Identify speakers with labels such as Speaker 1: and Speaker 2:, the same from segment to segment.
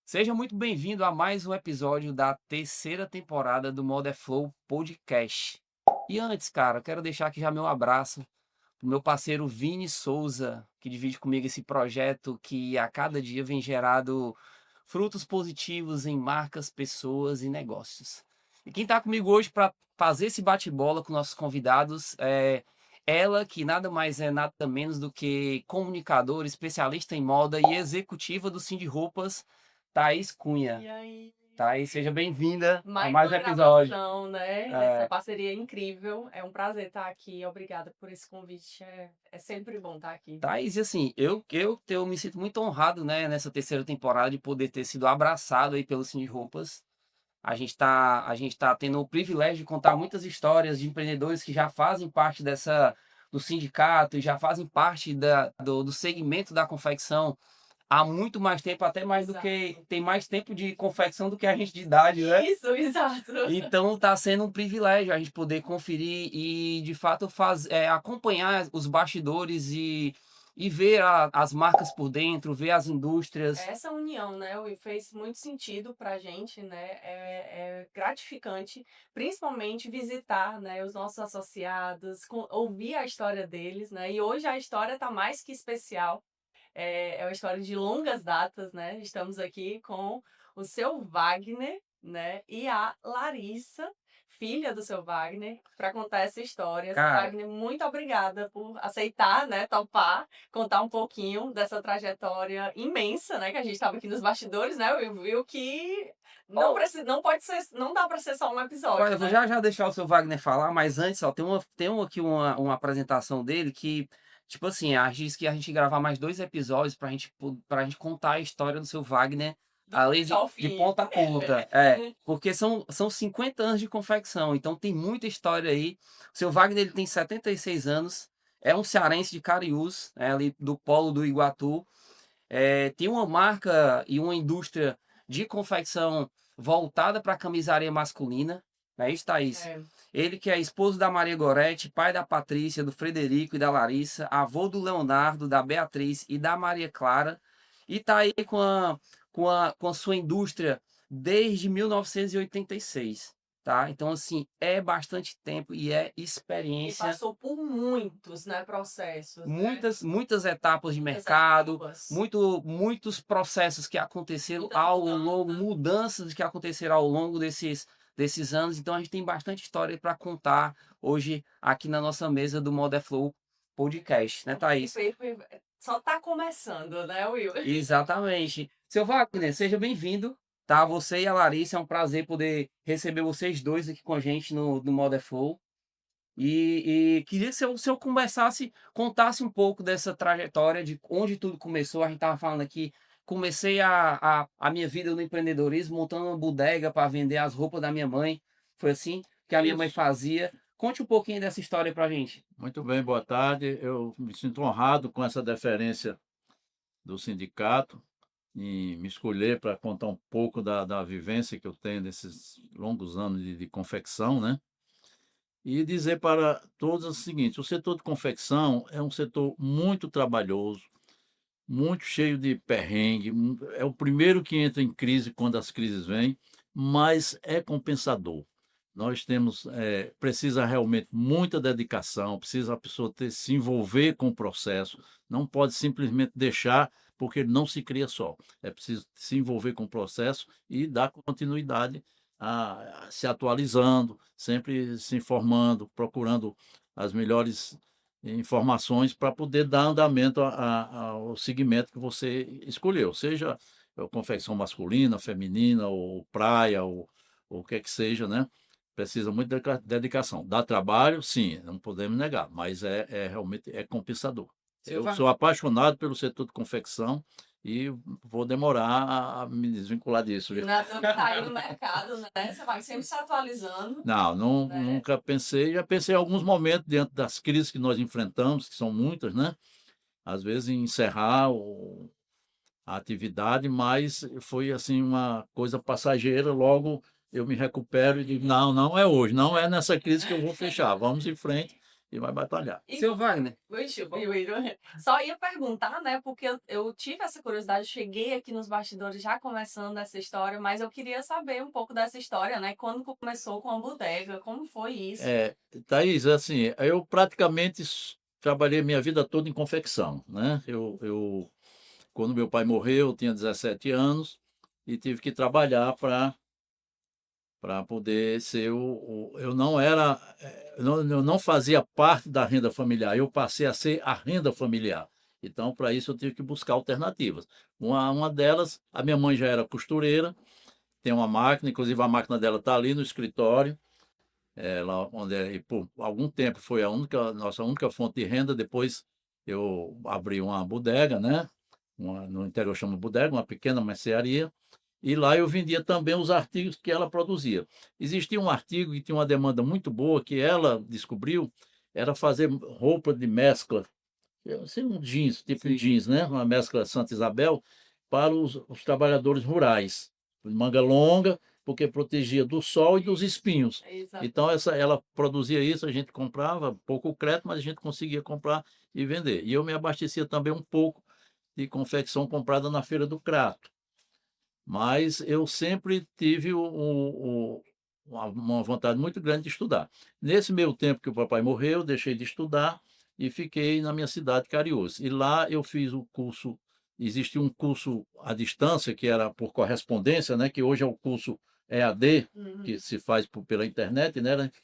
Speaker 1: Seja muito bem-vindo a mais um episódio da terceira temporada do Moda Flow Podcast. E antes, cara, eu quero deixar aqui já meu abraço pro meu parceiro Vini Souza, que divide comigo esse projeto que a cada dia vem gerado frutos positivos em marcas, pessoas e negócios. E quem está comigo hoje para fazer esse bate-bola com nossos convidados é ela, que nada mais é nada menos do que comunicadora, especialista em moda e executiva do Cindy Roupas, Thaís
Speaker 2: E
Speaker 1: Cunha.
Speaker 2: aí,
Speaker 1: Thaís, seja bem-vinda a
Speaker 2: mais
Speaker 1: mais
Speaker 2: uma
Speaker 1: um episódio.
Speaker 2: gravação, né, dessa
Speaker 1: É,
Speaker 2: parceria incrível. É um prazer estar aqui. Obrigada por esse convite. É sempre bom estar aqui.
Speaker 1: Thaís, e assim, eu me sinto muito honrado, né, nessa terceira temporada de poder ter sido abraçado aí pelo Cindy Roupas. A gente tá tendo o privilégio de contar muitas histórias de empreendedores que já fazem parte do sindicato e já fazem parte do segmento da confecção há muito mais tempo, até mais do que
Speaker 2: Exato.
Speaker 1: tem mais tempo de confecção do que a gente de idade, né?
Speaker 2: Isso, exato.
Speaker 1: Então está sendo um privilégio a gente poder conferir e de fato acompanhar os bastidores e ver as marcas por dentro, ver as indústrias.
Speaker 2: Essa união, né, fez muito sentido para a gente, né? É gratificante, principalmente visitar, né, os nossos associados, ouvir a história deles, né? E hoje a história está mais que especial. É uma história de longas datas, né? Estamos aqui com o seu Wagner, né? E a Larissa, filha do seu Wagner, para contar essa história. Seu
Speaker 1: Cara,
Speaker 2: Wagner, muito obrigada por aceitar, né? Topar, contar um pouquinho dessa trajetória imensa, né? Que a gente estava aqui nos bastidores, né? Eu viu que não
Speaker 1: ó,
Speaker 2: precisa, não pode ser, não dá para ser só um
Speaker 1: olha,
Speaker 2: episódio,
Speaker 1: eu vou
Speaker 2: né?
Speaker 1: já deixar o seu Wagner falar, mas antes, ó, aqui uma apresentação dele que, tipo assim, a gente disse que a gente gravar mais dois episódios pra gente contar a história do seu Wagner,
Speaker 2: Do
Speaker 1: além
Speaker 2: começo ao
Speaker 1: de
Speaker 2: fim.
Speaker 1: ponta a ponta. É, porque são 50 anos de confecção, então tem muita história aí. O seu Wagner, ele tem 76 anos, é um cearense de Cariús, ali do polo do Iguatu. Tem uma marca e uma indústria de confecção voltada para a camisaria masculina, não é isso, Thaís?
Speaker 2: É.
Speaker 1: Ele que é esposo da Maria Gorete, pai da Patrícia, do Frederico e da Larissa, avô do Leonardo, da Beatriz e da Maria Clara, e está aí com a sua indústria desde 1986, tá? Então, assim, é bastante tempo e é
Speaker 2: E
Speaker 1: experiência.
Speaker 2: passou por muitos, né, processos, né?
Speaker 1: Muitas etapas de
Speaker 2: Muitas
Speaker 1: mercado,
Speaker 2: etapas,
Speaker 1: muitos processos que aconteceram
Speaker 2: muita
Speaker 1: ao longo,
Speaker 2: mudança.
Speaker 1: mudanças que aconteceram ao longo desses anos. Então a gente tem bastante história para contar hoje aqui na nossa mesa do Modern Podcast, né,
Speaker 2: E
Speaker 1: Thaís?
Speaker 2: só tá começando, né, Will?
Speaker 1: Exatamente. Seu Wagner, seja bem-vindo, tá? Você e a Larissa, é um prazer poder receber vocês dois aqui com a gente no Modern e queria que se eu começasse, contasse um pouco dessa trajetória de onde tudo começou. A gente estava falando aqui, comecei a minha vida no empreendedorismo montando uma bodega para vender as roupas da minha mãe. Foi assim que a minha mãe
Speaker 3: Isso.
Speaker 1: fazia. Conte um pouquinho dessa história pra gente.
Speaker 3: Muito bem, boa tarde. Eu me sinto honrado com essa deferência do sindicato em me escolher para contar um pouco da vivência que eu tenho nesses longos anos de confecção, né? E dizer para todos o seguinte: o setor de confecção é um setor muito trabalhoso, muito cheio de perrengue, é o primeiro que entra em crise quando as crises vêm, mas é compensador. Nós temos, precisa realmente muita dedicação, precisa a pessoa se envolver com o processo, não pode simplesmente deixar, porque ele não se cria só. É preciso se envolver com o processo e dar continuidade a se atualizando, sempre se informando, procurando as melhores informações para poder dar andamento ao segmento que você escolheu, seja confecção masculina, feminina, ou praia, ou o que é que seja, né? Precisa muito de dedicação. Dá trabalho, sim, não podemos negar, mas realmente é compensador.
Speaker 1: Seu
Speaker 3: Eu
Speaker 1: Va-
Speaker 3: sou apaixonado pelo setor de confecção e vou demorar a me desvincular disso, viu?
Speaker 2: Não tá aí no mercado, né? Você vai sempre se atualizando,
Speaker 3: Não,
Speaker 2: né?
Speaker 3: nunca pensei, já pensei em alguns momentos diante das crises que nós enfrentamos, que são muitas, né? Às vezes em encerrar a atividade, mas foi assim uma coisa passageira, logo eu me recupero e digo, não, não é hoje, não é nessa crise que eu vou fechar, vamos em frente e vai batalhar.
Speaker 2: E
Speaker 1: Seu Wagner,
Speaker 2: Ixi, só ia perguntar, né? Porque eu tive essa curiosidade, cheguei aqui nos bastidores já começando essa história, mas eu queria saber um pouco dessa história, né? Quando começou com a bodega, como foi isso?
Speaker 3: É, Thaís, assim, eu praticamente trabalhei minha vida toda em confecção, né? Quando meu pai morreu, eu tinha 17 anos e tive que trabalhar para poder ser eu não era, eu não fazia parte da renda familiar, eu passei a ser a renda familiar. Então, para isso, eu tive que buscar alternativas. Uma delas, a minha mãe já era costureira, tem uma máquina, inclusive a máquina dela está ali no escritório, ela, e por algum tempo foi nossa única fonte de renda. Depois eu abri uma bodega, né? No interior chama bodega, uma pequena mercearia, e lá eu vendia também os artigos que ela produzia. Existia um artigo que tinha uma demanda muito boa, que ela descobriu, era fazer roupa de mescla, assim, um jeans, tipo
Speaker 1: sim.
Speaker 3: jeans, né? Uma mescla Santa Isabel, para os trabalhadores rurais. Manga longa, porque protegia do sol e dos espinhos.
Speaker 2: Exato.
Speaker 3: Então, ela produzia isso, a gente comprava, pouco crédito, mas a gente conseguia comprar e vender. E eu me abastecia também um pouco de confecção comprada na Feira do Crato. Mas eu sempre tive uma vontade muito grande de estudar. Nesse meio tempo que o papai morreu, deixei de estudar e fiquei na minha cidade, Cariús. E lá eu fiz o curso, existia um curso à distância, que era por correspondência, né, que hoje é o curso EAD, que
Speaker 2: Uhum.
Speaker 3: se faz pela internet, né, a gente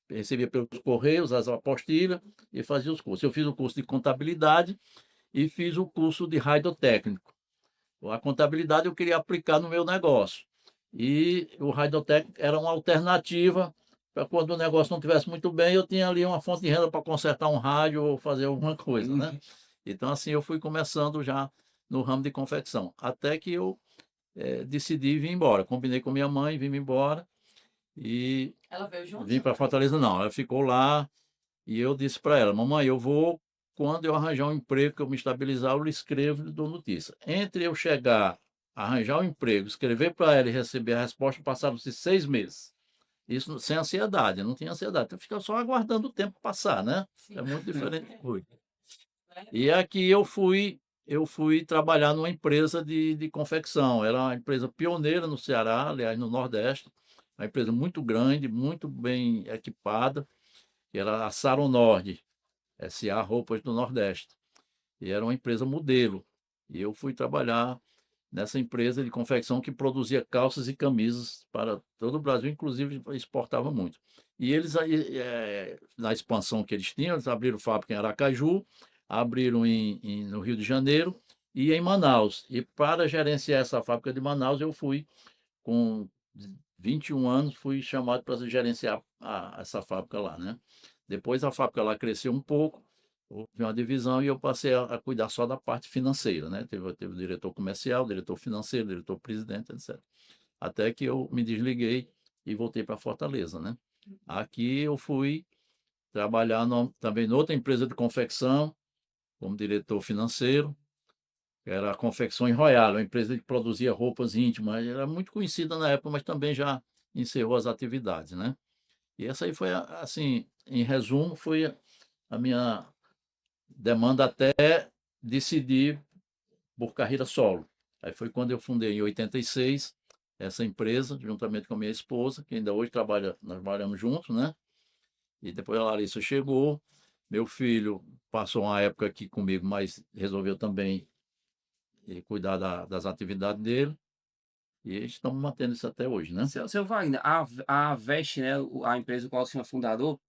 Speaker 3: recebia pelos correios as apostilhas e fazia os cursos. Eu fiz o curso de contabilidade e fiz o curso de radiotécnico. A contabilidade eu queria aplicar no meu negócio. E o radiotécnico era uma alternativa para quando o negócio não estivesse muito bem, eu tinha ali uma fonte de renda para consertar um rádio ou fazer alguma coisa, né? Então, assim, eu fui começando já no ramo de confecção, até que eu decidi vir embora. Combinei com minha mãe, vim embora e
Speaker 2: Ela veio junto?
Speaker 3: vim para Fortaleza. Não, ela ficou lá e eu disse para ela: mamãe, eu vou, quando eu arranjar um emprego, que eu me estabilizar, eu lhe escrevo e lhe dou notícia. Entre eu chegar, arranjar um emprego, escrever para ela e receber a resposta, passaram-se 6 meses. Isso sem ansiedade, eu não tinha ansiedade. Então fica só aguardando o tempo passar, né?
Speaker 2: Sim.
Speaker 3: É muito diferente.
Speaker 2: Né?
Speaker 3: E aqui eu fui trabalhar numa empresa de confecção. Era uma empresa pioneira no Ceará, aliás, no Nordeste. Uma empresa muito grande, muito bem equipada, que era a Saronord, SA Roupas do Nordeste. E era uma empresa modelo. E eu fui trabalhar nessa empresa de confecção que produzia calças e camisas para todo o Brasil, inclusive exportava muito. E eles, aí, na expansão que eles tinham, eles abriram fábrica em Aracaju, abriram no Rio de Janeiro e em Manaus. E para gerenciar essa fábrica de Manaus, eu fui, com 21 anos, fui chamado para gerenciar essa fábrica lá, né? Depois a fábrica lá cresceu um pouco, houve uma divisão e eu passei a cuidar só da parte financeira, né? Teve o diretor comercial, diretor financeiro, diretor presidente, etc. Até que eu me desliguei e voltei para Fortaleza, né? Aqui eu fui trabalhar também noutra empresa de confecção, como diretor financeiro, que era a Confecções Royal, uma empresa que produzia roupas íntimas, era muito conhecida na época, mas também já encerrou as atividades, né? E essa aí foi, assim, em resumo, foi a minha demanda até decidir por carreira solo. Aí foi quando eu fundei, em 86, essa empresa, juntamente com a minha esposa, que ainda hoje nós trabalhamos juntos, né? E depois a Larissa chegou, meu filho passou uma época aqui comigo, mas resolveu também cuidar das atividades dele, e estamos mantendo isso até hoje, né?
Speaker 1: Seu Wagner, a Vest, né, a empresa do qual o senhor é fundador,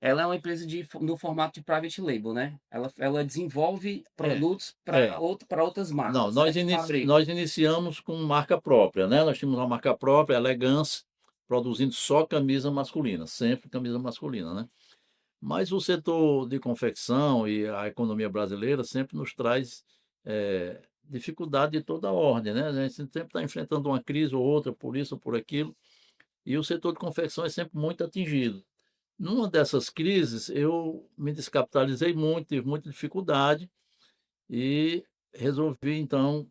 Speaker 1: ela é uma empresa no formato de private label, né? Ela desenvolve
Speaker 3: É,
Speaker 1: produtos
Speaker 3: é.
Speaker 1: para outras
Speaker 3: Não,
Speaker 1: marcas,
Speaker 3: nós,
Speaker 1: certo? Fabrica.
Speaker 3: nós iniciamos com marca própria, né? Nós tínhamos uma marca própria, Elegance, produzindo só camisa masculina, sempre camisa masculina, né? Mas o setor de confecção e a economia brasileira sempre nos traz dificuldade de toda ordem, né? A gente sempre está enfrentando uma crise ou outra, por isso ou por aquilo, e o setor de confecção é sempre muito atingido. Numa dessas crises, eu me descapitalizei muito, tive muita dificuldade e resolvi, então,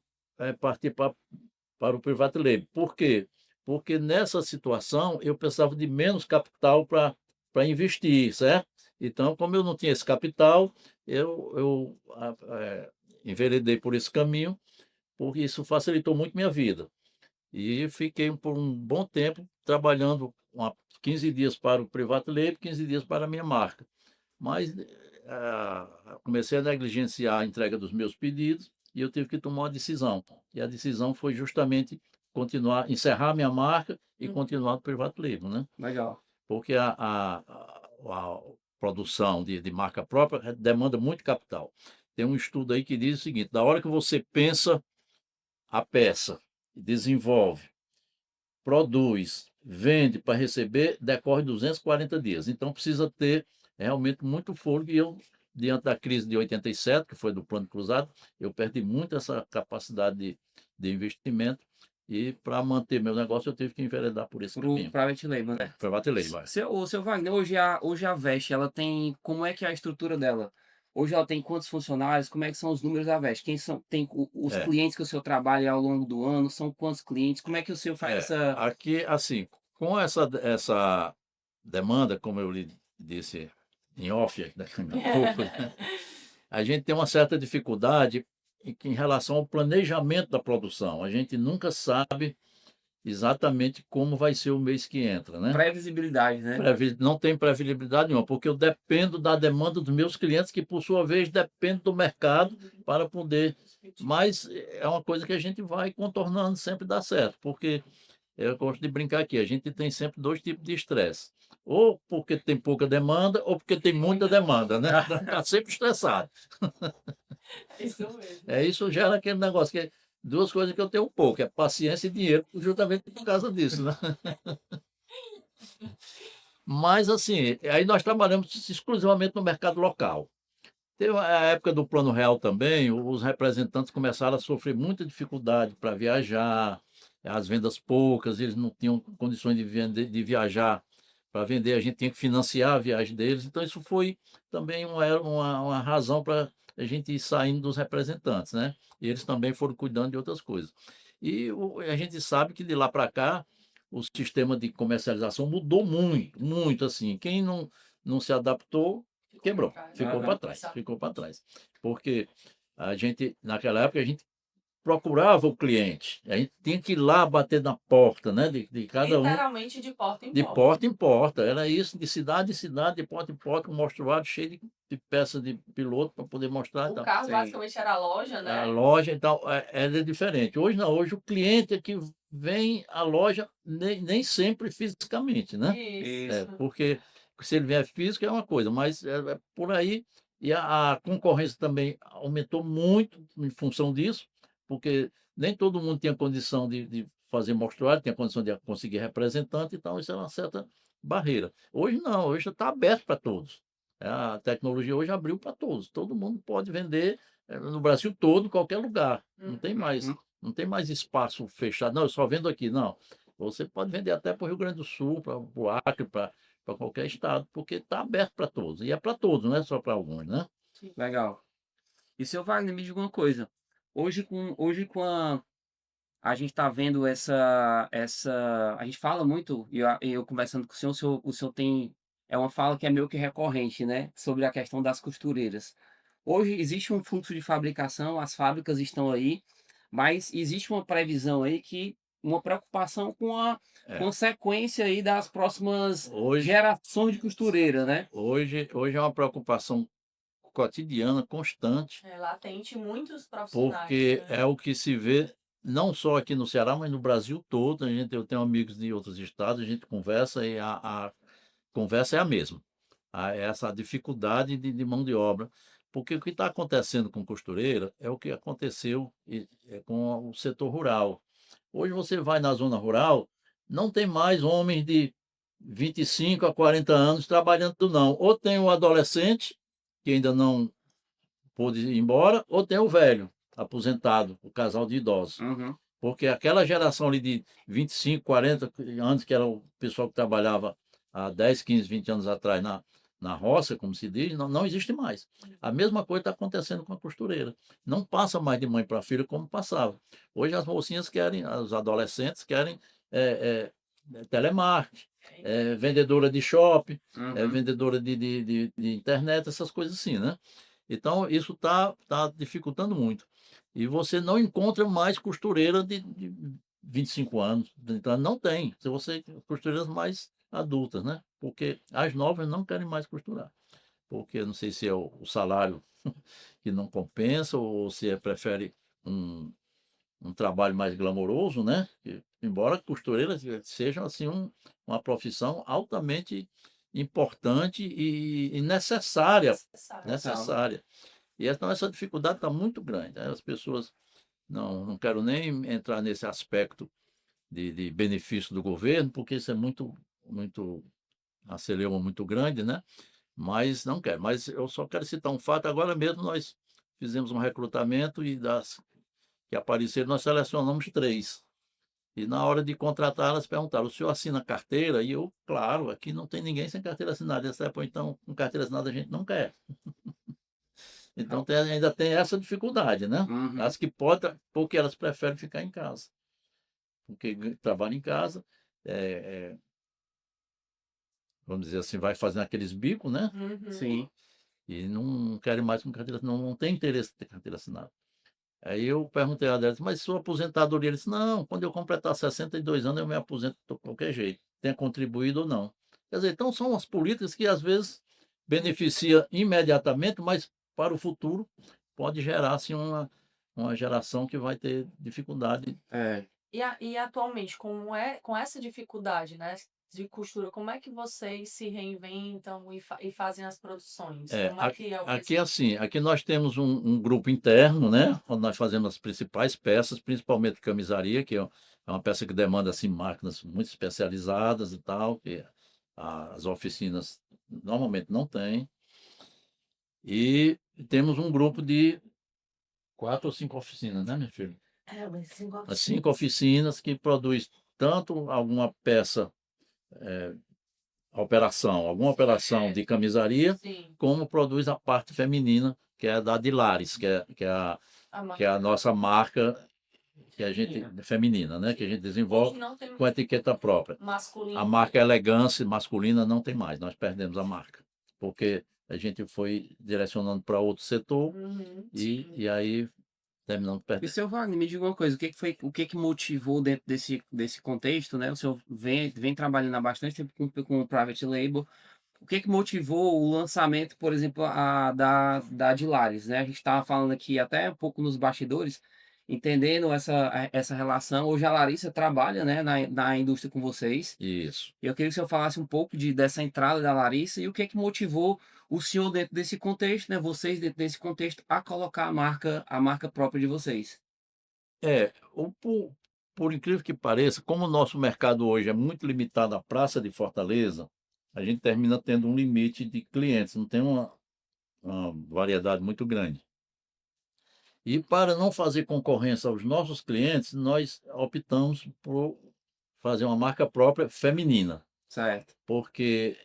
Speaker 3: partir para o private label. Por quê? Porque nessa situação eu precisava de menos capital para investir, certo? Então, como eu não tinha esse capital, enveredei por esse caminho, porque isso facilitou muito minha vida. E fiquei por um bom tempo trabalhando 15 dias para o private label, 15 dias para a minha marca. Mas comecei a negligenciar a entrega dos meus pedidos e eu tive que tomar uma decisão. E a decisão foi justamente encerrar minha marca e continuar no private label, né?
Speaker 1: Legal.
Speaker 3: Porque a produção de marca própria demanda muito capital. Tem um estudo aí que diz o seguinte: da hora que você pensa a peça, desenvolve, produz, vende para receber, decorre 240 dias. Então precisa ter realmente muito fôlego. E eu, diante da crise de 87, que foi do Plano Cruzado, eu perdi muito essa capacidade de investimento. E para manter meu negócio, eu tive que enveredar por esse
Speaker 1: Pro
Speaker 3: caminho.
Speaker 1: private label, né?
Speaker 3: Private label.
Speaker 1: Seu Wagner, hoje a Veste, ela tem, como é que é a estrutura dela? Hoje ela tem quantos funcionários? Como é que são os números da Veste? Quem são, tem os
Speaker 3: É,
Speaker 1: clientes que o senhor trabalha ao longo do ano? São quantos clientes? Como é que o senhor faz essa...
Speaker 3: aqui, assim, com essa demanda, como eu lhe disse em off, daqui a pouco, né, a gente tem uma certa dificuldade em relação ao planejamento da produção. A gente nunca sabe exatamente como vai ser o mês que entra, né?
Speaker 1: Previsibilidade, né?
Speaker 3: Não tem previsibilidade nenhuma, porque eu dependo da demanda dos meus clientes, que por sua vez depende do mercado para poder. Mas é uma coisa que a gente vai contornando, sempre dá certo, porque eu gosto de brincar aqui, a gente tem sempre dois tipos de estresse. Ou porque tem pouca demanda, ou porque tem muita demanda, né? Está sempre estressado.
Speaker 2: Isso mesmo.
Speaker 3: Isso gera aquele negócio que duas coisas que eu tenho pouco, é paciência e dinheiro, justamente por causa disso, né? Mas assim, aí nós trabalhamos exclusivamente no mercado local. Teve a época do Plano Real também, os representantes começaram a sofrer muita dificuldade para viajar, as vendas poucas, eles não tinham condições de viajar para vender, a gente tinha que financiar a viagem deles, então isso foi também uma razão para a gente ir saindo dos representantes, né? E eles também foram cuidando de outras coisas. E a gente sabe que de lá para cá, o sistema de comercialização mudou muito, muito assim. Quem não se adaptou, quebrou, ficou para trás, ficou para trás. Porque a gente, naquela época, a gente procurava o cliente, a gente tinha que ir lá bater na porta, né, de cada um,
Speaker 2: Literalmente de porta em
Speaker 3: de
Speaker 2: porta.
Speaker 3: porta em porta. Era isso, de cidade em cidade, de porta em porta, um mostruário cheio de peças de piloto para poder mostrar.
Speaker 2: O
Speaker 3: Então,
Speaker 2: carro
Speaker 1: Sim.
Speaker 2: basicamente era a loja,
Speaker 3: a
Speaker 2: né?
Speaker 3: loja, então, era diferente. Hoje não, hoje o cliente é que vem à loja nem sempre fisicamente, né?
Speaker 2: Isso.
Speaker 3: Porque se ele vier físico é uma coisa, mas é por aí. E a concorrência também aumentou muito em função disso, porque nem todo mundo tinha condição de fazer mostruário, tinha condição de conseguir representante, então isso é uma certa barreira. Hoje não, hoje está aberto para todos. A tecnologia hoje abriu para todos, todo mundo pode vender no Brasil todo, em qualquer lugar. Não tem mais,
Speaker 1: Uhum.
Speaker 3: não tem mais espaço fechado. Não, eu só vendo aqui, não. Você pode vender até para o Rio Grande do Sul, para o Acre, para qualquer estado, porque está aberto para todos. E é para todos, não é só para alguns, né?
Speaker 1: Legal. E seu Wagner, me diga uma coisa. Hoje com a gente está vendo a gente fala muito, e eu conversando com o senhor tem, é uma fala que é meio que recorrente, né? Sobre a questão das costureiras. Hoje existe um fluxo de fabricação, as fábricas estão aí, mas existe uma previsão aí uma preocupação com a
Speaker 3: É.
Speaker 1: consequência aí das próximas
Speaker 3: Hoje,
Speaker 1: gerações de costureira, né?
Speaker 3: hoje é uma preocupação cotidiana, constante,
Speaker 2: É latente em muitos profissionais,
Speaker 3: porque
Speaker 2: né?
Speaker 3: é o que se vê não só aqui no Ceará, mas no Brasil todo. Eu tenho amigos de outros estados, a gente conversa e a conversa é a mesma. Essa dificuldade de mão de obra. Porque o que está acontecendo com costureira é o que aconteceu com o setor rural. Hoje você vai na zona rural, não tem mais homens de 25 a 40 anos trabalhando, não. Ou tem o adolescente, que ainda não pôde ir embora, ou tem o velho, aposentado, o casal de idosos.
Speaker 1: Uhum.
Speaker 3: Porque aquela geração ali de 25, 40 anos, que era o pessoal que trabalhava há 10, 15, 20 anos atrás na roça, como se diz, não existe mais. A mesma coisa está acontecendo com a costureira. Não passa mais de mãe para filha como passava. Hoje as mocinhas querem, os adolescentes querem telemarketing, vendedora de shopping,
Speaker 1: Uhum.
Speaker 3: vendedora de internet, essas coisas assim, né? Então, isso tá dificultando muito. E você não encontra mais costureira de 25 anos. Então, não tem. Se você costureiras mais adultas, né? Porque as novas não querem mais costurar. Porque não sei se é o salário que não compensa ou se prefere um, um trabalho mais glamouroso, né? Embora costureiras sejam assim uma profissão altamente importante e necessária,
Speaker 2: Necessário.
Speaker 1: Total.
Speaker 3: necessária. E então essa dificuldade está muito grande, né? As pessoas não quero nem entrar nesse aspecto de benefício do governo, porque isso é muito uma celeuma muito grande, né? Mas não quero. Mas eu só quero citar um fato. Agora mesmo nós fizemos um recrutamento e das que apareceram, nós selecionamos 3. E na hora de contratar, elas perguntaram: o senhor assina carteira? E eu, claro, aqui não tem ninguém sem carteira assinada. Essa época, então, com carteira assinada a gente não quer. Então ainda tem essa dificuldade, né?
Speaker 1: Uhum.
Speaker 3: As que podem, porque elas preferem ficar em casa. Porque trabalham em casa, é, é, vamos dizer assim, vai fazendo aqueles bicos, né?
Speaker 2: Uhum.
Speaker 1: Sim.
Speaker 3: E não querem mais com carteira, não tem interesse em ter carteira assinada. Aí eu perguntei a ela, mas sua aposentadoria? Ele disse, não, quando eu completar 62 anos eu me aposento de qualquer jeito, tenha contribuído ou não. Quer dizer, então são as políticas que às vezes beneficia imediatamente, mas para o futuro pode gerar assim, uma geração que vai ter dificuldade.
Speaker 1: É.
Speaker 2: E atualmente, como é com essa dificuldade, né, de costura, como é que vocês se reinventam e fazem as produções?
Speaker 3: É,
Speaker 2: Como é que é o
Speaker 3: aqui é
Speaker 2: pessoal?
Speaker 3: assim, aqui nós temos um grupo interno, né, onde nós fazemos as principais peças, principalmente camisaria, que é uma peça que demanda assim máquinas muito especializadas e tal, que as oficinas normalmente não têm. E temos um grupo de 4 ou 5 oficinas, né, meu filho?
Speaker 4: Mas 5
Speaker 3: As 5
Speaker 4: oficinas.
Speaker 3: oficinas que produz tanto alguma operação de camisaria,
Speaker 2: Sim,
Speaker 3: como produz a parte feminina, que é a da Dilares,
Speaker 2: a
Speaker 3: que é a
Speaker 2: marca
Speaker 3: nossa marca que a gente feminina, né, que a gente
Speaker 2: hoje
Speaker 3: desenvolve
Speaker 2: não tem
Speaker 3: com etiqueta própria. A
Speaker 2: masculino.
Speaker 3: marca elegância masculina não tem mais, nós perdemos a marca, porque a gente foi direcionando para outro setor
Speaker 2: Uhum.
Speaker 3: e aí terminamos
Speaker 1: E
Speaker 3: perdendo.
Speaker 1: seu Wagner, me diga uma coisa, o que que motivou dentro desse contexto, né? O senhor vem trabalhando há bastante tempo com o Private Label. O que que motivou o lançamento, por exemplo, da Dilares, né? A gente estava falando aqui até um pouco nos bastidores, entendendo essa relação. Hoje a Larissa trabalha, né, na indústria com vocês.
Speaker 3: Isso.
Speaker 1: Eu queria que o senhor falasse um pouco dessa entrada da Larissa e o que que motivou o senhor dentro desse contexto, né? Vocês dentro desse contexto a colocar a marca própria de vocês.
Speaker 3: Por incrível que pareça, como o nosso mercado hoje é muito limitado à Praça de Fortaleza, a gente termina tendo um limite de clientes, não tem uma variedade muito grande. E para não fazer concorrência aos nossos clientes, nós optamos por fazer uma marca própria feminina,
Speaker 1: Certo.
Speaker 3: porque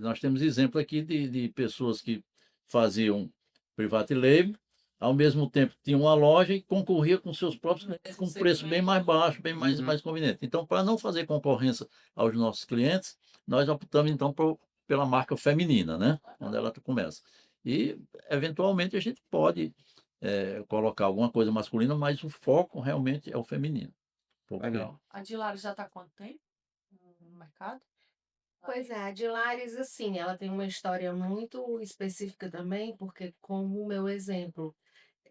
Speaker 3: nós temos exemplo aqui de pessoas que faziam private label, ao mesmo tempo tinha uma loja e concorria com seus próprios clientes com um preço bem mais baixo, bem
Speaker 1: Uhum.
Speaker 3: mais conveniente. Então, para não fazer concorrência aos nossos clientes, nós optamos então pela marca feminina, né? Onde ela começa. E, eventualmente, a gente pode colocar alguma coisa masculina, mas o foco realmente é o feminino. Porque
Speaker 1: Legal.
Speaker 2: A Dilara já está há quanto tempo no mercado?
Speaker 4: Pois é, a Dilares, assim, ela tem uma história muito específica também, porque como o meu exemplo,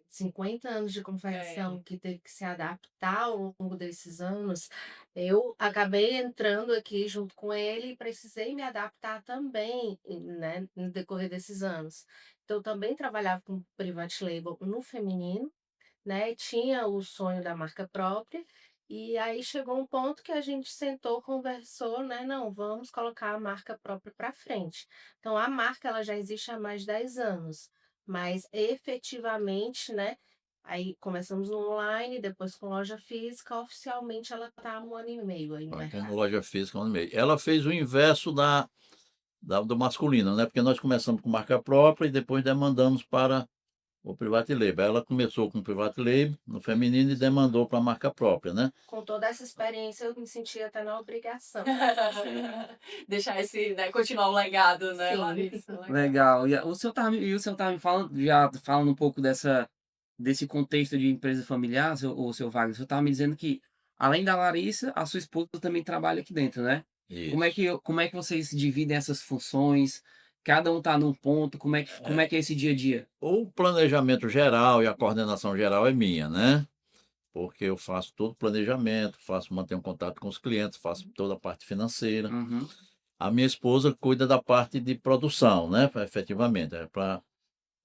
Speaker 4: 50 anos de confecção que teve que se adaptar ao longo desses anos, eu acabei entrando aqui junto com ele e precisei me adaptar também, né, no decorrer desses anos. Então, eu também trabalhava com private label no feminino, né? Tinha o sonho da marca própria, e aí chegou um ponto que a gente sentou, conversou, né? Não, vamos colocar a marca própria para frente. Então, a marca ela já existe há mais de 10 anos, mas efetivamente, né? Aí começamos no online, depois com loja física, oficialmente ela está há 1 ano e meio aí no
Speaker 3: a
Speaker 4: mercado.
Speaker 3: loja física, ela fez o inverso do masculino, né? Porque nós começamos com marca própria e depois demandamos para o private label. Ela começou com o private label no feminino e demandou para a marca própria, né?
Speaker 4: Com toda essa experiência, eu me senti até na obrigação.
Speaker 2: Deixar esse, né, continuar o legado, né,
Speaker 4: Sim.
Speaker 2: Larissa? Legal.
Speaker 1: Legal. O senhor tá me falando, já falando um pouco desse contexto de empresa familiar, o seu Wagner, o senhor estava me dizendo que, além da Larissa, a sua esposa também trabalha aqui dentro, né?
Speaker 3: Isso.
Speaker 1: Como é que vocês dividem essas funções? Cada um está num ponto, como é que é esse dia a dia?
Speaker 3: O planejamento geral e a coordenação geral é minha, né? Porque eu faço todo o planejamento, mantenho contato com os clientes, faço toda a parte financeira.
Speaker 1: Uhum.
Speaker 3: A minha esposa cuida da parte de produção, né? Efetivamente, é para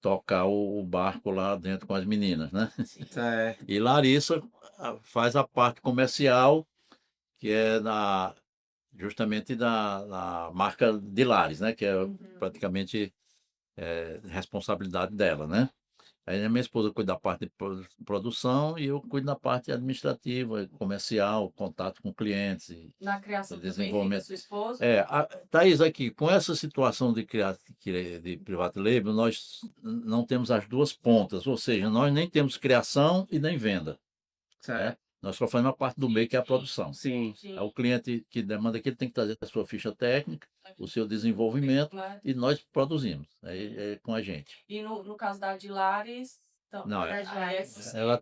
Speaker 3: tocar o barco lá dentro com as meninas, né?
Speaker 1: Certo.
Speaker 3: E Larissa faz a parte comercial, que é justamente da marca de Lares, né? Que é praticamente responsabilidade dela, né? Aí a minha esposa cuida da parte de produção e eu cuido da parte administrativa, comercial, contato com clientes e
Speaker 2: Na criação também fica
Speaker 3: desenvolvimento.
Speaker 2: sua esposa?
Speaker 3: Thaís, aqui, com essa situação de private label, nós não temos as duas pontas, ou seja, nós nem temos criação e nem venda.
Speaker 1: Certo.
Speaker 3: Nós só fazemos a parte do meio, que é a produção.
Speaker 1: Sim.
Speaker 3: É o cliente que demanda que ele tem que trazer a sua ficha técnica, o seu desenvolvimento, e nós produzimos com a gente.
Speaker 2: E no caso da Adilares, então,
Speaker 3: Não,
Speaker 4: Da Adilares.
Speaker 3: ela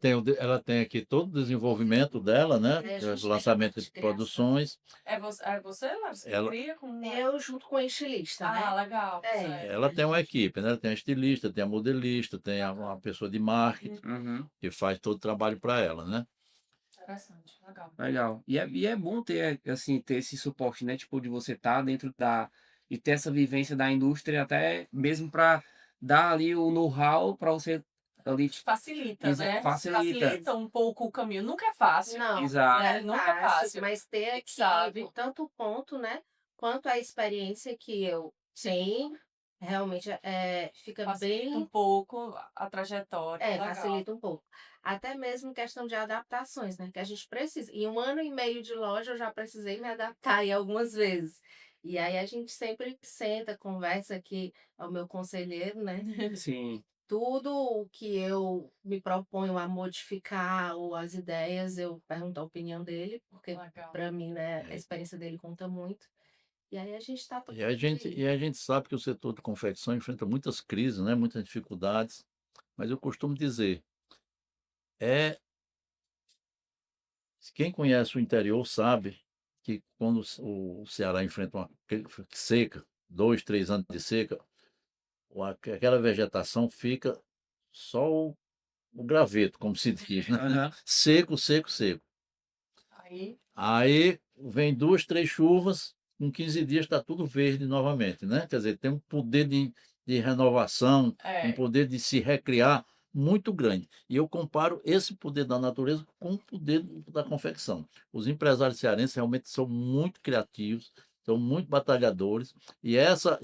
Speaker 3: tem aqui todo o desenvolvimento dela, né?
Speaker 4: Ajuste
Speaker 3: O lançamento
Speaker 4: de
Speaker 3: de
Speaker 4: criação.
Speaker 3: produções.
Speaker 2: é você, Larissa, que
Speaker 3: Ela-
Speaker 2: cria com...
Speaker 4: Eu junto com o estilista, né?
Speaker 2: legal.
Speaker 4: É.
Speaker 2: certo.
Speaker 3: Ela tem uma equipe, né? Ela tem a estilista, tem a modelista, tem uma pessoa de marketing
Speaker 1: Uhum.
Speaker 3: que faz todo o trabalho para ela, né?
Speaker 2: Interessante, legal.
Speaker 1: Legal. E é bom ter, assim, ter esse suporte, né? Tipo, de você estar dentro e ter essa vivência da indústria, até mesmo para dar ali o know-how para você ali.
Speaker 2: Facilita, né?
Speaker 1: Facilita.
Speaker 2: Facilita um pouco o caminho. Nunca é fácil.
Speaker 4: Não,
Speaker 1: Exato.
Speaker 4: não é
Speaker 2: Nunca é fácil.
Speaker 4: mas ter aqui
Speaker 2: Sabe.
Speaker 4: tanto o ponto, né? Quanto a experiência que eu tenho, realmente fica
Speaker 2: Facilita um
Speaker 4: bem.
Speaker 2: pouco a trajetória. legal.
Speaker 4: Facilita um pouco. Até mesmo questão de adaptações, né? Que a gente precisa. Em 1 ano e meio de loja, eu já precisei me adaptar aí algumas vezes. E aí a gente sempre senta, conversa aqui, é o meu conselheiro, né?
Speaker 1: Sim.
Speaker 4: Tudo o que eu me proponho a modificar ou as ideias, eu pergunto a opinião dele, porque
Speaker 2: Legal.
Speaker 4: para mim, né, a experiência dele conta muito. E aí a gente está
Speaker 3: E a gente sabe que o setor de confecção enfrenta muitas crises, né? Muitas dificuldades, mas eu costumo dizer, quem conhece o interior sabe que quando o Ceará enfrenta uma seca, 2, 3 anos de seca, aquela vegetação fica só o graveto, como se diz, né?
Speaker 1: Aham.
Speaker 3: Seco, seco, seco.
Speaker 2: Aí,
Speaker 3: Aí vem 2, 3 chuvas, com 15 dias está tudo verde novamente, né? Quer dizer, tem um poder de renovação, um poder de se recriar muito grande. E eu comparo esse poder da natureza com o poder da confecção. Os empresários cearenses realmente são muito criativos, são muito batalhadores, e essa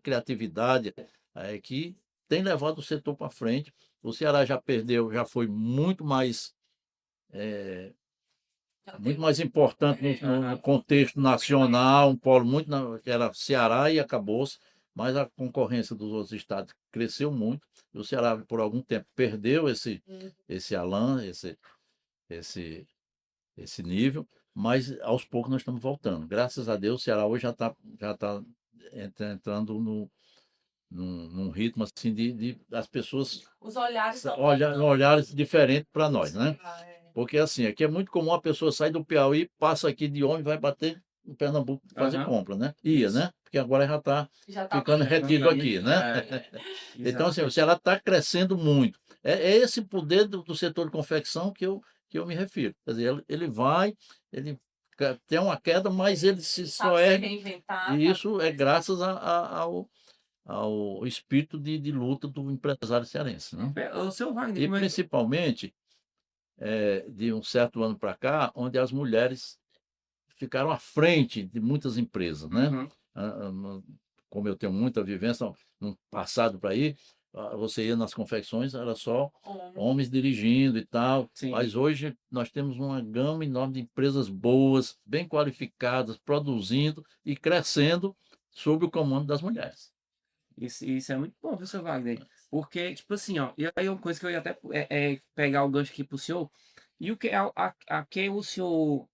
Speaker 3: criatividade é que tem levado o setor para frente. O Ceará já perdeu, já foi muito mais
Speaker 2: já
Speaker 3: muito
Speaker 2: tem
Speaker 3: mais importante no
Speaker 1: Aham.
Speaker 3: contexto nacional, um polo muito, que era Ceará e acabou-se, mas a concorrência dos outros estados cresceu muito. E o Ceará, por algum tempo, perdeu esse elan, esse nível, mas aos poucos nós estamos voltando. Graças a Deus, o Ceará hoje já tá entrando num ritmo assim de as pessoas
Speaker 2: Os olhares estão
Speaker 3: olhares diferentes para nós, né?
Speaker 2: é.
Speaker 3: Porque assim, aqui é muito comum a pessoa sair do Piauí, passa aqui de ônibus, vai bater em Pernambuco fazer
Speaker 1: Aham.
Speaker 3: compra, né? Ia,
Speaker 1: Isso.
Speaker 3: né? Porque agora já está
Speaker 2: Já tá
Speaker 3: ficando retido
Speaker 1: Aham.
Speaker 3: aqui, né? Então,
Speaker 1: Exato.
Speaker 3: assim, o Ceará está crescendo muito. É esse poder do setor de confecção que eu me refiro. Quer dizer, ele tem uma queda, mas ele só
Speaker 2: sabe se
Speaker 3: ergue.
Speaker 2: reinventar.
Speaker 3: E isso é graças ao espírito de luta do empresário cearense, né?
Speaker 1: O seu Wagner,
Speaker 3: E
Speaker 1: como é?
Speaker 3: principalmente de um certo ano para cá, onde as mulheres ficaram à frente de muitas empresas, né?
Speaker 1: Uhum.
Speaker 3: Como eu tenho muita vivência no passado para ir, você ia nas confecções, era só homens dirigindo e tal,
Speaker 1: Sim.
Speaker 3: mas hoje nós temos uma gama enorme de empresas boas, bem qualificadas, produzindo e crescendo sob o comando das mulheres.
Speaker 1: Isso é muito bom, viu, seu Wagner? Porque, tipo assim, ó, e aí uma coisa que eu ia até pegar o gancho aqui pro senhor, e o que é que o senhor,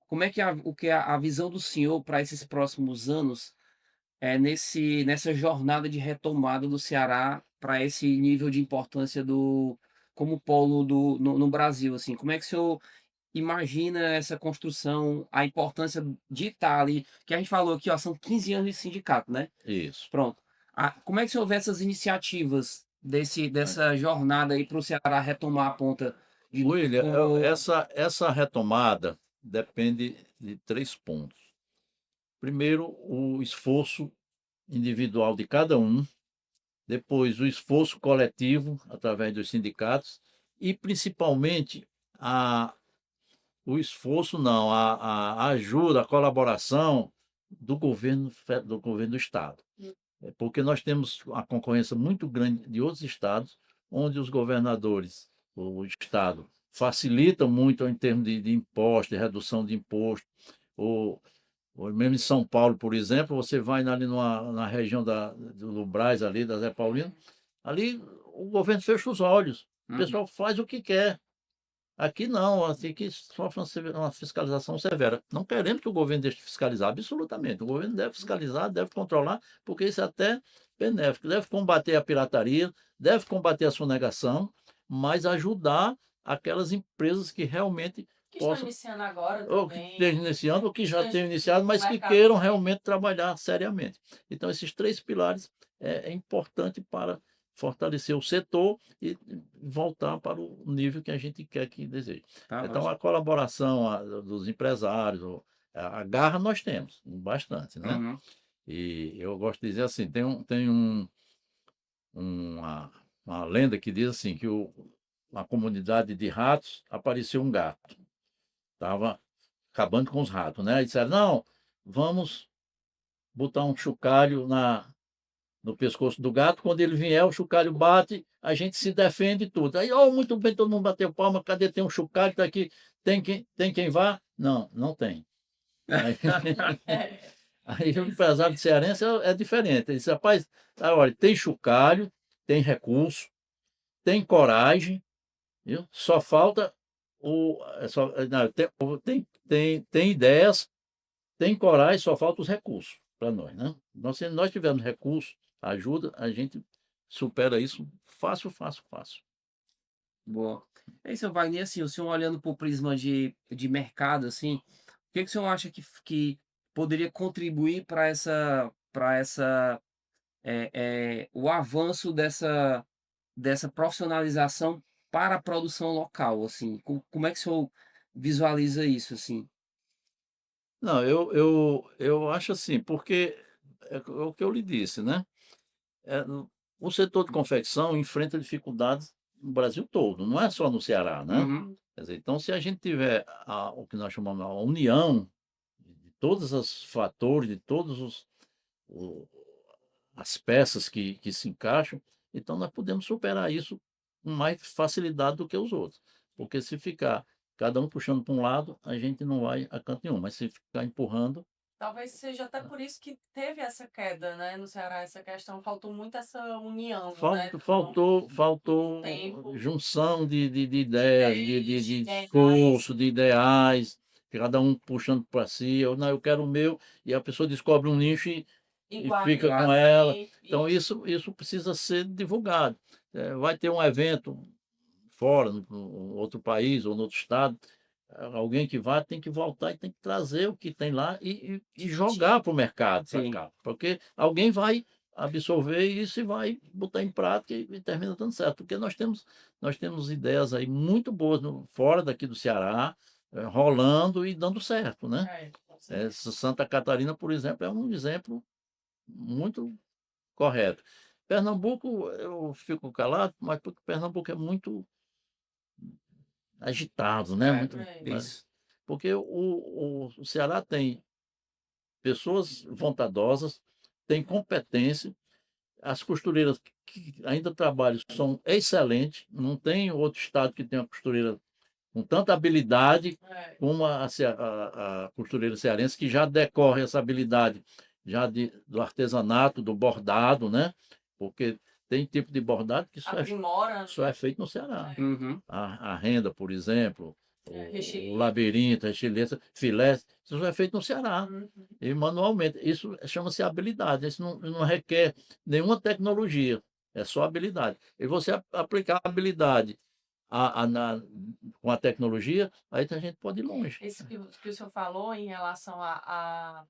Speaker 1: como é que o que é a visão do senhor para esses próximos anos, nessa jornada de retomada do Ceará para esse nível de importância do como polo no Brasil, assim, como é que o senhor imagina essa construção, a importância de estar ali, que a gente falou aqui, ó, são 15 anos de sindicato, né?
Speaker 3: Isso.
Speaker 1: Pronto. Como é que se houver essas iniciativas
Speaker 3: É.
Speaker 1: dessa jornada aí para o Ceará retomar a ponta de,
Speaker 3: William,
Speaker 1: com...
Speaker 3: essa retomada depende de 3 pontos. Primeiro, o esforço individual de cada um, depois o esforço coletivo através dos sindicatos e principalmente a, o esforço, não, a ajuda, a colaboração do governo do estado. Porque nós temos uma concorrência muito grande de outros estados, onde os governadores, o estado, facilitam muito em termos de imposto, de redução de imposto. Ou mesmo em São Paulo, por exemplo, você vai ali na região do Brás, ali, da Zé Paulino, ali o governo fecha os olhos, o
Speaker 1: Uhum.
Speaker 3: pessoal faz o que quer. Aqui não, assim que sofre uma fiscalização severa. Não queremos que o governo deixe de fiscalizar, absolutamente. O governo deve fiscalizar, deve controlar, porque isso é até benéfico. Deve combater a pirataria, deve combater a sonegação, mas ajudar aquelas empresas que realmente
Speaker 2: Que estão
Speaker 3: possam,
Speaker 2: iniciando agora
Speaker 3: ou que
Speaker 2: também,
Speaker 3: estejam iniciando, ou que já
Speaker 2: estejam
Speaker 3: tenham iniciado,
Speaker 2: no
Speaker 3: mas que
Speaker 2: mercado
Speaker 3: queiram
Speaker 2: também.
Speaker 3: realmente trabalhar seriamente. Então, esses 3 pilares é importante para fortalecer o setor e voltar para o nível que a gente quer que deseje.
Speaker 1: Tá,
Speaker 3: Então,
Speaker 1: lógico.
Speaker 3: a colaboração dos empresários, a garra nós temos, bastante, né?
Speaker 1: Uhum.
Speaker 3: E eu gosto de dizer assim, uma lenda que diz assim, que na comunidade de ratos apareceu um gato, estava acabando com os ratos, né? Aí disseram, não, vamos botar um chocalho no pescoço do gato, quando ele vier, o chocalho bate, a gente se defende e tudo. Aí, oh, muito bem, todo mundo bateu palma, cadê? Tem um chocalho, tá aqui, tem quem vá? Não, não tem. Aí,
Speaker 2: É,
Speaker 3: aí o empresário de cearense é diferente. Ele disse, rapaz, olha, tem chocalho, tem recurso, tem coragem, viu? Só falta não, tem ideias, tem coragem, só falta os recursos para nós, né? Se nós tivermos recursos, ajuda, a gente supera isso fácil, fácil, fácil.
Speaker 1: Boa. É isso, Wagner, assim, o senhor olhando para o prisma de mercado, assim, o que que o senhor acha que poderia contribuir para o avanço dessa profissionalização para a produção local, assim? Como é que o senhor visualiza isso, assim?
Speaker 3: Não, eu acho assim, porque é o que eu lhe disse, né? O setor de confecção enfrenta dificuldades no Brasil todo, não é só no Ceará, né?
Speaker 1: Uhum.
Speaker 3: Quer dizer, então, se a gente tiver o que nós chamamos a união de todos os fatores, de todos o- as peças que se encaixam, então nós podemos superar isso com mais facilidade do que os outros. Porque se ficar cada um puxando para um lado, a gente não vai a canto nenhum. Mas se ficar empurrando,
Speaker 2: talvez seja até por isso que teve essa queda, né, no Ceará, essa questão, faltou muito essa união, né,
Speaker 3: faltou
Speaker 2: tempo,
Speaker 3: junção de ideias,
Speaker 2: ideias,
Speaker 3: de
Speaker 2: ideais,
Speaker 3: esforço, de ideais, cada um puxando para si. Eu, não, eu quero o meu, e a pessoa descobre um nicho e
Speaker 2: iguais
Speaker 3: fica com
Speaker 1: Claro.
Speaker 3: ela. Então,
Speaker 2: isso.
Speaker 3: isso precisa ser divulgado. Vai ter um evento fora, no outro país ou no outro estado, alguém que vá tem que voltar e tem que trazer o que tem lá e
Speaker 2: Dividir.
Speaker 3: jogar para o mercado, para
Speaker 1: Sim.
Speaker 3: cá. Porque alguém vai absorver isso e vai botar em prática e termina dando certo. Porque nós temos ideias aí muito boas fora daqui do Ceará, rolando e dando certo, né?
Speaker 2: Com certeza.
Speaker 3: Santa Catarina, por exemplo, é um exemplo muito correto. Pernambuco, eu fico calado, mas porque Pernambuco é muito agitado, né?
Speaker 1: É,
Speaker 3: Muito,
Speaker 1: isso.
Speaker 3: porque o Ceará tem pessoas vontadosas, tem competência, as costureiras que ainda trabalham são excelentes, não tem outro estado que tenha uma costureira com tanta habilidade
Speaker 2: É,
Speaker 3: como a costureira cearense, que já decorre essa habilidade já do artesanato, do bordado, né? Porque Tem tipo de bordado que
Speaker 2: Aprimora,
Speaker 3: só é feito no Ceará.
Speaker 2: é,
Speaker 1: Uhum.
Speaker 3: A renda, por exemplo, o
Speaker 2: recheio.
Speaker 3: labirinto, a retileza, filé, isso só é feito no Ceará.
Speaker 2: Uhum.
Speaker 3: E manualmente. Isso chama-se habilidade. Isso não requer nenhuma tecnologia. É só habilidade. E você aplicar a habilidade com a tecnologia, aí a gente pode ir longe.
Speaker 2: Isso que o senhor falou em relação a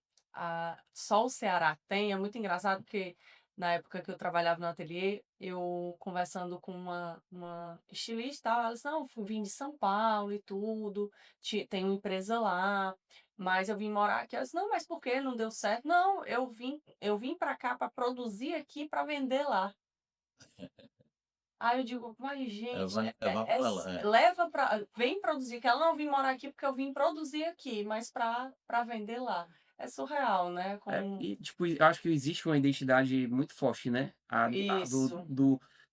Speaker 2: só o Ceará tem, é muito engraçado porque na época que eu trabalhava no ateliê, eu conversando com uma estilista, ela disse, não, eu vim de São Paulo e tudo, tem uma empresa lá, mas eu vim morar aqui. Eu disse, não, mas por que não deu certo? Não, eu vim para cá para produzir aqui para vender lá. Aí eu digo, mas gente,
Speaker 3: Vai levar para lá.
Speaker 2: leva para, vem produzir, que ela não vim morar aqui porque eu vim produzir aqui, mas para vender lá. É surreal, né?
Speaker 1: E, tipo, eu acho que existe uma identidade muito forte, né? A
Speaker 2: Isso,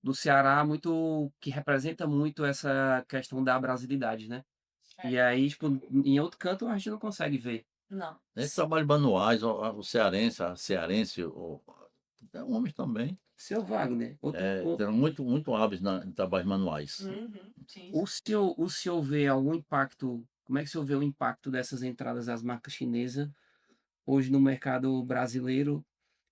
Speaker 1: do Ceará, muito, que representa muito essa questão da brasilidade, né?
Speaker 2: é,
Speaker 1: E aí, tipo, em outro canto a gente não consegue ver.
Speaker 2: não.
Speaker 3: Nesse trabalho manuais, o cearense, a cearense, tem homens também,
Speaker 1: Seu Wagner,
Speaker 3: tem muito hábeis em trabalhos manuais.
Speaker 2: Uhum, sim,
Speaker 1: o senhor vê algum impacto, como é que o senhor vê o impacto dessas entradas das marcas chinesas hoje no mercado brasileiro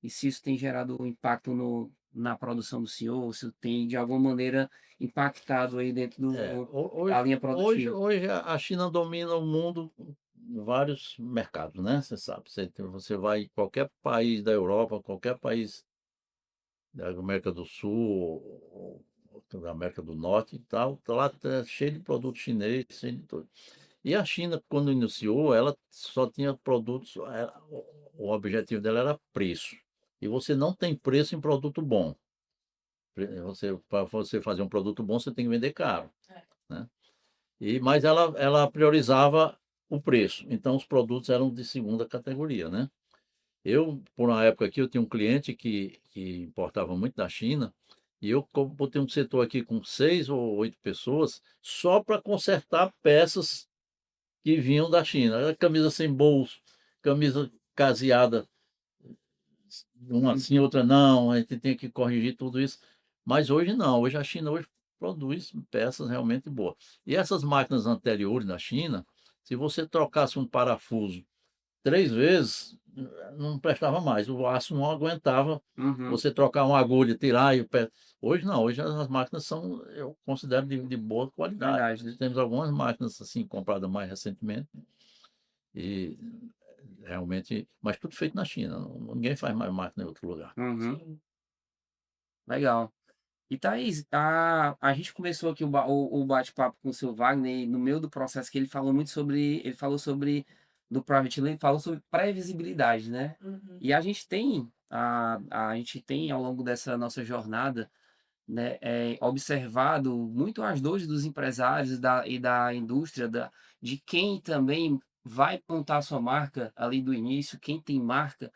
Speaker 1: e se isso tem gerado um impacto na produção do senhor, se tem de alguma maneira impactado aí dentro da linha produtiva?
Speaker 3: Hoje a China domina o mundo em vários mercados, né? Você sabe, você vai em qualquer país da Europa, qualquer país da América do Sul, ou da América do Norte e tal, tá lá tá cheio de produto chinês, cheio de tudo. E a China, quando iniciou, ela só tinha produtos, o objetivo dela era preço. E você não tem preço em produto bom. Para você fazer um produto bom, você tem que vender caro,
Speaker 2: é,
Speaker 3: né? Mas ela priorizava o preço. Então, os produtos eram de segunda categoria, né? Por uma época aqui, eu tinha um cliente que importava muito da China, e eu botei um setor aqui com 6 ou 8 pessoas só para consertar peças que vinham da China. Era camisa sem bolso, camisa caseada, uma sim, outra não, a gente tem que corrigir tudo isso. Mas hoje não, hoje a China hoje produz peças realmente boas. E essas máquinas anteriores da China, se você trocasse um parafuso 3 vezes, não prestava mais, o aço não aguentava
Speaker 1: Uhum,
Speaker 3: você trocar uma agulha, tirar e o pé. Hoje não, hoje as máquinas são, eu considero de boa qualidade.
Speaker 1: verdade, né?
Speaker 3: Temos algumas máquinas assim compradas mais recentemente e realmente, mas tudo feito na China, ninguém faz mais máquina em outro lugar.
Speaker 1: Uhum,
Speaker 2: sim.
Speaker 1: legal. E Thaís, a gente começou aqui o bate-papo com o seu Wagner, e no meio do processo que ele falou muito sobre, ele falou sobre, do Private Label, falou sobre previsibilidade, né?
Speaker 2: Uhum,
Speaker 1: E a gente tem ao longo dessa nossa jornada, né, observado muito as dores dos empresários e da indústria, de quem também vai montar sua marca ali do início, quem tem marca.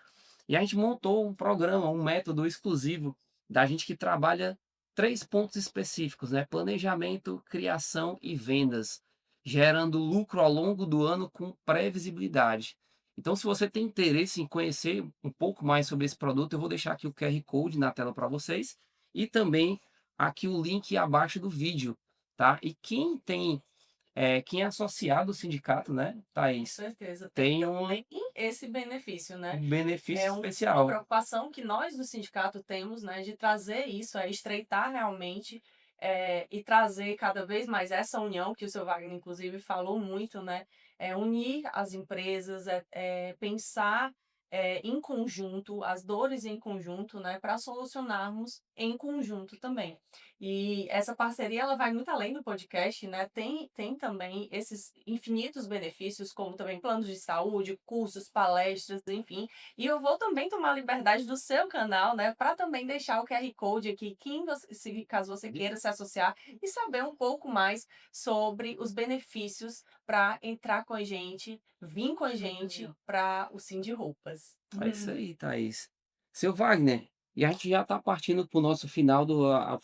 Speaker 1: E a gente montou um programa, um método exclusivo da gente que trabalha 3 pontos específicos, né? Planejamento, criação e vendas, gerando lucro ao longo do ano com previsibilidade. Então, se você tem interesse em conhecer um pouco mais sobre esse produto, eu vou deixar aqui o QR Code na tela para vocês e também aqui o link abaixo do vídeo, tá? E quem é associado ao sindicato, né,
Speaker 2: com
Speaker 1: Thaís,
Speaker 2: certeza. Tem
Speaker 1: tem
Speaker 2: também esse benefício, né?
Speaker 1: um benefício
Speaker 2: É uma
Speaker 1: especial.
Speaker 2: preocupação que nós do sindicato temos, né, de trazer isso, estreitar realmente e trazer cada vez mais essa união, que o seu Wagner, inclusive, falou muito, né? Unir as empresas, pensar em conjunto, as dores em conjunto, né, para solucionarmos em conjunto também. E essa parceria ela vai muito além do podcast, né? Tem também esses infinitos benefícios, como também planos de saúde, cursos, palestras, enfim. E eu vou também tomar liberdade do seu canal, né, para também deixar o QR Code aqui, caso você queira se associar e saber um pouco mais sobre os benefícios para entrar com a gente, vir com a gente para o Cindy Roupas.
Speaker 1: É isso aí, Thaís. Seu Wagner, e a gente já está partindo para o nosso final,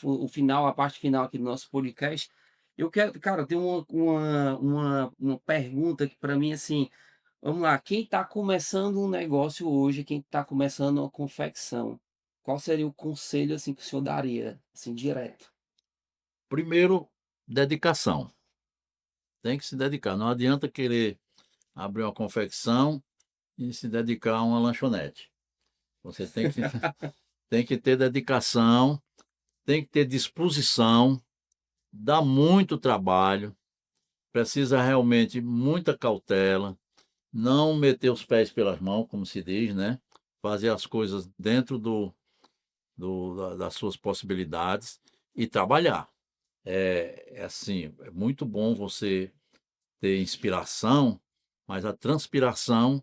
Speaker 1: o final, a parte final aqui do nosso podcast. Eu quero, cara, eu tenho uma pergunta que para mim, assim, vamos lá, quem está começando um negócio hoje, quem está começando uma confecção, qual seria o conselho assim que o senhor daria, assim, direto?
Speaker 3: Primeiro, dedicação. Tem que se dedicar. Não adianta querer abrir uma confecção e se dedicar a uma lanchonete. Você tem que ter dedicação, tem que ter disposição, dá muito trabalho, precisa realmente muita cautela, não meter os pés pelas mãos, como se diz, né? Fazer as coisas dentro das suas possibilidades e trabalhar. É assim, é muito bom você ter inspiração, mas a transpiração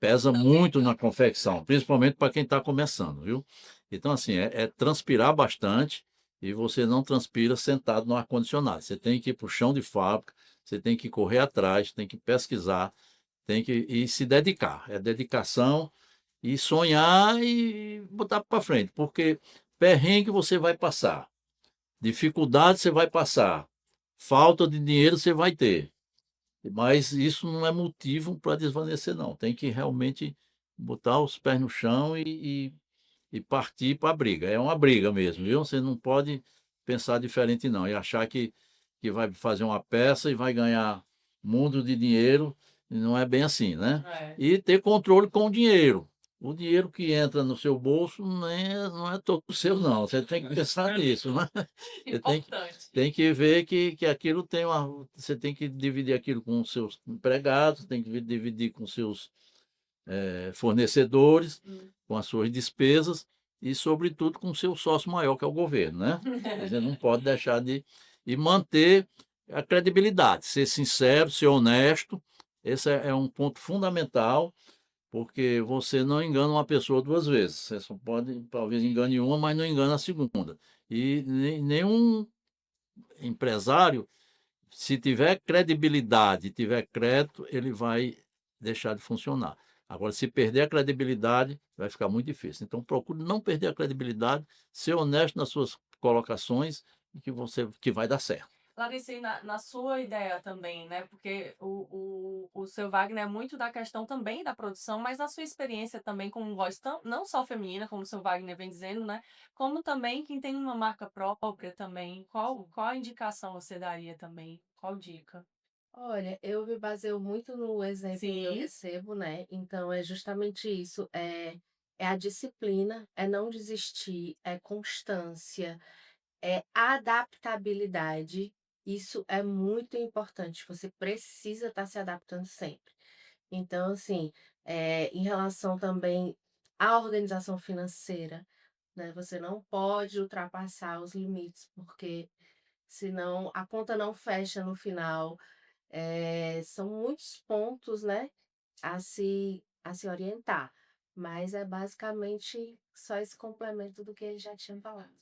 Speaker 3: pesa muito na confecção, principalmente para quem está começando, viu? Então, assim, é transpirar bastante e você não transpira sentado no ar-condicionado. Você tem que ir para o chão de fábrica, você tem que correr atrás, tem que pesquisar, tem que e se dedicar. É dedicação e sonhar e botar para frente, porque perrengue você vai passar, dificuldade você vai passar, falta de dinheiro você vai ter. Mas isso não é motivo para desvanecer, não. Tem que realmente botar os pés no chão e partir para a briga. É uma briga mesmo, viu? Você não pode pensar diferente, não. E achar que vai fazer uma peça e vai ganhar mundo de dinheiro. Não é bem assim, né?
Speaker 2: É,
Speaker 3: E ter controle com o dinheiro. O dinheiro que entra no seu bolso não é todo seu, não. Você tem que pensar nisso, né? Você
Speaker 2: importante.
Speaker 3: tem que ver que aquilo tem uma. Você tem que dividir aquilo com os seus empregados, tem que dividir com os seus fornecedores, com as suas despesas e, sobretudo, com o seu sócio maior, que é o governo, né? Você não pode deixar de. E manter a credibilidade, ser sincero, ser honesto. Esse é um ponto fundamental, porque você não engana uma pessoa duas vezes. Você só pode, talvez, engane uma, mas não engana a segunda. E nenhum empresário, se tiver credibilidade, tiver crédito, ele vai deixar de funcionar. Agora, se perder a credibilidade, vai ficar muito difícil. Então, procure não perder a credibilidade, ser honesto nas suas colocações e que vai dar certo.
Speaker 2: Larissa, e na sua ideia também, né? Porque o seu Wagner é muito da questão também da produção, mas na sua experiência também com voz não só feminina, como o seu Wagner vem dizendo, né? Como também quem tem uma marca própria também. Qual a indicação você daria também? Qual dica?
Speaker 4: Olha, eu me baseio muito no exemplo que eu
Speaker 2: Sim.
Speaker 4: recebo, né? Então é justamente isso, é a disciplina, é não desistir, é constância, é adaptabilidade. Isso é muito importante. Você precisa estar se adaptando sempre. Então, assim, em relação também à organização financeira, né? Você não pode ultrapassar os limites, porque senão a conta não fecha no final. São muitos pontos, né, a se orientar, mas é basicamente só esse complemento do que ele já tinha falado.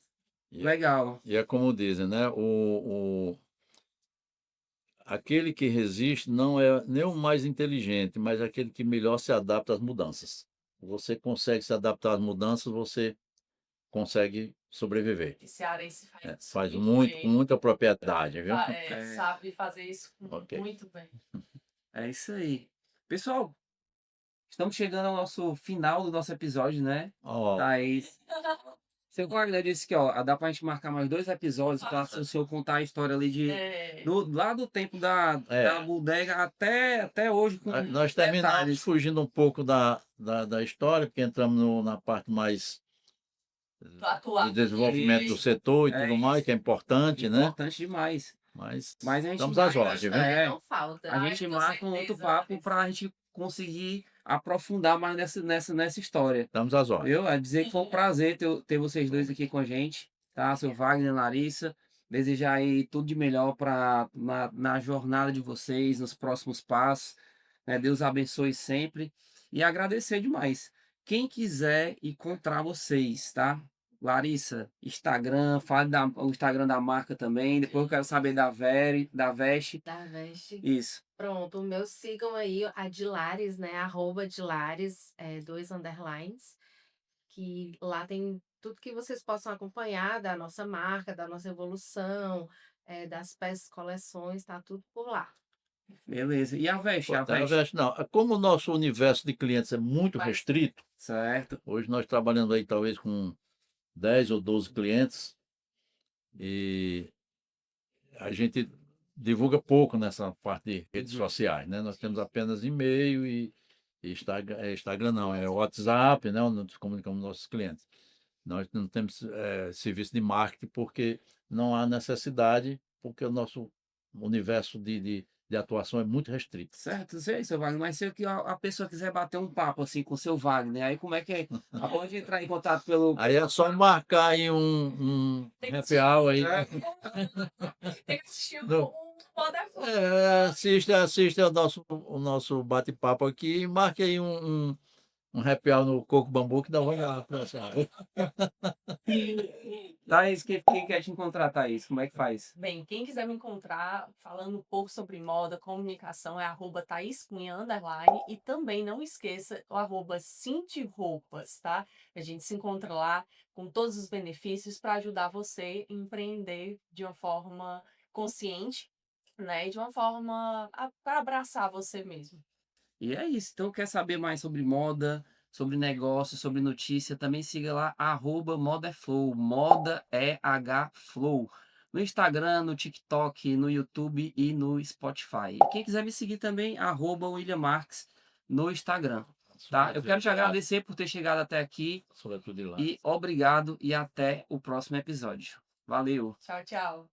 Speaker 1: Legal.
Speaker 3: E é como dizem, né? Aquele que resiste não é nem o mais inteligente, mas aquele que melhor se adapta às mudanças. Você consegue se adaptar às mudanças, você consegue sobreviver.
Speaker 2: Esse cearense faz
Speaker 3: Faz
Speaker 2: muito
Speaker 3: muito, com
Speaker 2: bem.
Speaker 3: muita propriedade, viu?
Speaker 1: É,
Speaker 2: Sabe fazer isso
Speaker 3: Ok.
Speaker 2: muito bem.
Speaker 1: é isso aí. Pessoal, estamos chegando ao nosso final do nosso episódio, né?
Speaker 3: Ó,
Speaker 1: Thaís. Seu Wagner disse que, ó, dá pra gente marcar mais 2 episódios para o senhor contar a história ali
Speaker 2: É,
Speaker 1: lá do tempo da bodega até hoje com
Speaker 3: nós terminamos
Speaker 1: detalhes.
Speaker 3: fugindo um pouco da história, porque entramos na parte mais
Speaker 2: do atual.
Speaker 3: do desenvolvimento do setor e
Speaker 1: É
Speaker 3: tudo mais, que é importante, né?
Speaker 1: importante demais.
Speaker 3: Mas
Speaker 1: Mas a gente
Speaker 3: estamos às
Speaker 1: marca,
Speaker 3: ordens, viu?
Speaker 4: Não falta.
Speaker 1: a gente
Speaker 2: com
Speaker 1: marca um outro
Speaker 2: certeza,
Speaker 1: papo
Speaker 2: Larissa.
Speaker 1: para a gente conseguir aprofundar mais nessa história.
Speaker 3: Estamos às ordens.
Speaker 1: Eu a dizer que foi um prazer ter vocês dois aqui com a gente, tá? Seu Wagner e Larissa. Desejar aí tudo de melhor na jornada de vocês, nos próximos passos. Né? Deus abençoe sempre. E agradecer demais. Quem quiser encontrar vocês, tá? Larissa, Instagram, fale o Instagram da marca também. Depois eu quero saber da Veste.
Speaker 4: Da Veste.
Speaker 1: Isso.
Speaker 4: Pronto, o meu sigam aí, a Dilares, né? @Dilares, 2 underlines, que lá tem tudo que vocês possam acompanhar da nossa marca, da nossa evolução, das peças, coleções, tá tudo por lá.
Speaker 1: Beleza. E a Veste? A
Speaker 3: Tá,
Speaker 1: Veste.
Speaker 3: Não, como o nosso universo de clientes é muito
Speaker 2: Mas-
Speaker 3: restrito,
Speaker 1: Certo.
Speaker 3: hoje nós trabalhando aí talvez com 10 ou 12 clientes e a gente divulga pouco nessa parte de redes
Speaker 1: Uhum.
Speaker 3: sociais, né? Nós temos apenas e-mail e Instagram não, é WhatsApp, né? Onde nos comunicamos com nossos clientes. Nós não temos serviço de marketing porque não há necessidade, porque o nosso universo de atuação é muito restrito.
Speaker 1: Certo, sei, seu Wagner, mas se a pessoa quiser bater um papo assim com o seu Wagner, aí como é que é? Pode entrar em contato pelo.
Speaker 3: Aí é só marcar aí um
Speaker 2: Tem que
Speaker 3: happy hour aí.
Speaker 2: Tem que assistir
Speaker 3: No-
Speaker 2: o Moda Flow.
Speaker 3: assista o nosso bate-papo aqui e marque aí um happy hour no Coco Bambu que nós vamos lá conversar.
Speaker 1: Thaís, quem quer te encontrar, Thaís? Como é que faz?
Speaker 2: Bem, quem quiser me encontrar falando um pouco sobre moda, comunicação, é @ThaísCunha_ e também não esqueça o @CintiRoupas, tá? A gente se encontra lá com todos os benefícios para ajudar você a empreender de uma forma consciente, né? E de uma forma para abraçar você mesmo.
Speaker 1: E é isso. Então, quer saber mais sobre moda, sobre negócio, sobre notícia? Também siga lá, @ModaFlow, Moda Flow. No Instagram, no TikTok, no YouTube e no Spotify. E quem quiser me seguir também, @William Marques no Instagram. Tá? Eu quero te agradecer por ter chegado até aqui
Speaker 3: Sobretudo de lá.
Speaker 1: e obrigado e até o próximo episódio. Valeu!
Speaker 2: Tchau, tchau.